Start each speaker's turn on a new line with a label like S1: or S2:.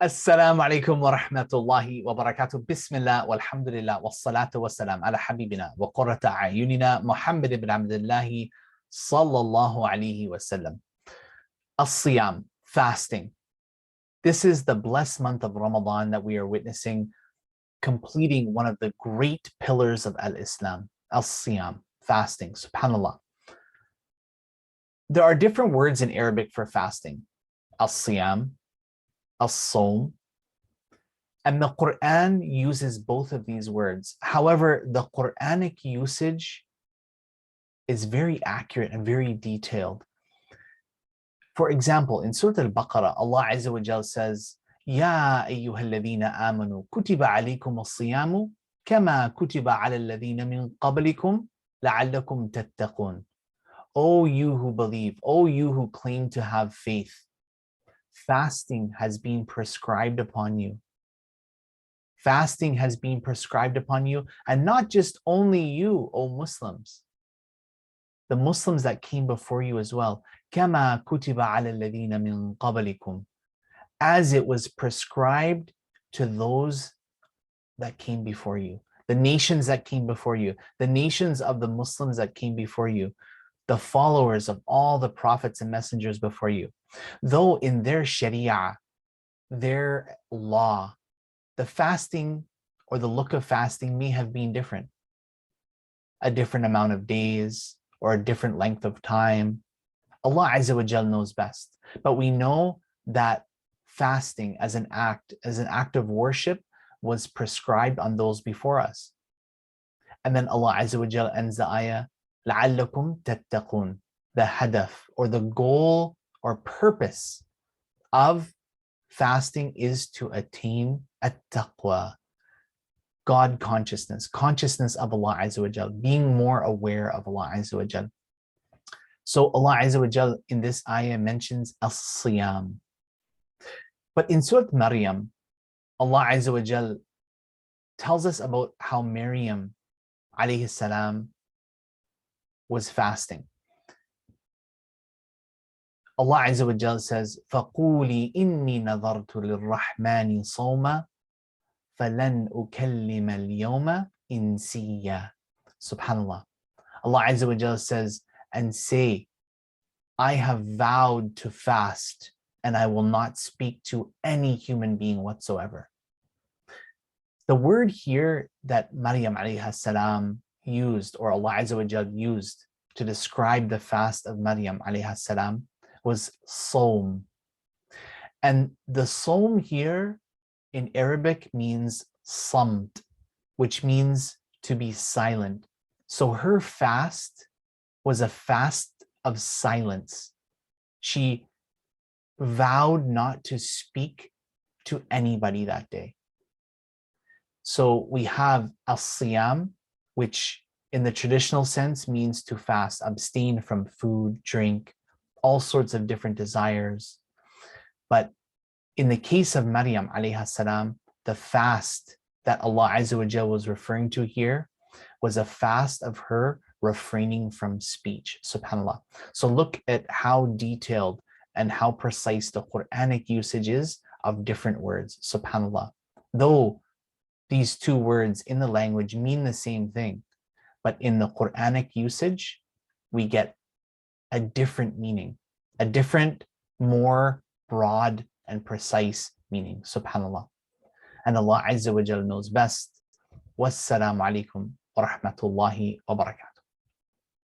S1: Assalamu alaikum wa rahmatullahi wa barakatuh. Bismillah walhamdulillah wa salatu wa salam ala habibina wa qurrata a'yunina Muhammad ibn Abdullahi sallallahu alayhi wa sallam. As-siyam, fasting. This is the blessed month of Ramadan that we are witnessing, completing one of the great pillars of Al-Islam, as-siyam, fasting, subhanallah. There are different words in Arabic for fasting. As-siyam, as-sawm, and the Qur'an uses both of these words. However, the Quranic usage is very accurate and very detailed. For example, in Surah Al-Baqarah, Allah Azza wa Jal says, Ya ayyuhalladhina amanu, kutiba alaykum as-siyamu, kama kutiba ala alladhina min qablikum, la'allakum tattaqun. O you who believe, O you who claim to have faith, fasting has been prescribed upon you. Fasting has been prescribed upon you, and not just only you, O Muslims, the Muslims that came before you as well. كَمَا كُتِبَ عَلَى الَّذِينَ مِن قَبْلِكُمْ, as it was prescribed to those that came before you, the nations that came before you, the nations of the Muslims that came before you, the followers of all the prophets and messengers before you. Though in their sharia, their law, the fasting or the look of fasting may have been different. A different amount of days or a different length of time. Allah Azza wa Jal knows best. But we know that fasting as an act of worship was prescribed on those before us. And then Allah Azza wa Jal ends the ayah, لَعَلَّكُمْ تَتَّقُونَ. The hadaf or the goal or purpose of fasting is to attain at-taqwa, God consciousness, consciousness of Allah Azza wa Jal, being more aware of Allah Azza wa Jal. So Allah Azza wa Jal in this ayah mentions as-siyam. But in Surah Maryam, Allah Azza wa Jal tells us about how Maryam alayhi salam was fasting. Allah Azza wa Jal says, فَقُولِي إِنِّي نَظَرْتُ لِلرَّحْمَنِ صَوْمًا فَلَنْ أُكَلِّمَ الْيَوْمَ إِنْسِيًّا. Subhanallah. Allah Azza wa Jal says, and say, I have vowed to fast and I will not speak to any human being whatsoever. The word here that Maryam alayhi salam used, or Allah Azza wa Jal used to describe the fast of Maryam alayhi salam, was sawm. And the sawm here in Arabic means samt, which means to be silent. So her fast was a fast of silence. She vowed not to speak to anybody that day. So we have as-siyam, which in the traditional sense means to fast, abstain from food, drink, all sorts of different desires. But in the case of Maryam alayhi salam, the fast that Allah Azza wa Jal was referring to here was a fast of her refraining from speech, subhanAllah. So look at how detailed and how precise the Quranic usage is of different words, subhanAllah. Though these two words in the language mean the same thing, but in the Quranic usage, we get a different meaning, a different, more broad and precise meaning, subhanAllah. And Allah Azza wa Jal knows best. Wassalamu alaikum wa rahmatullahi wa barakatuh.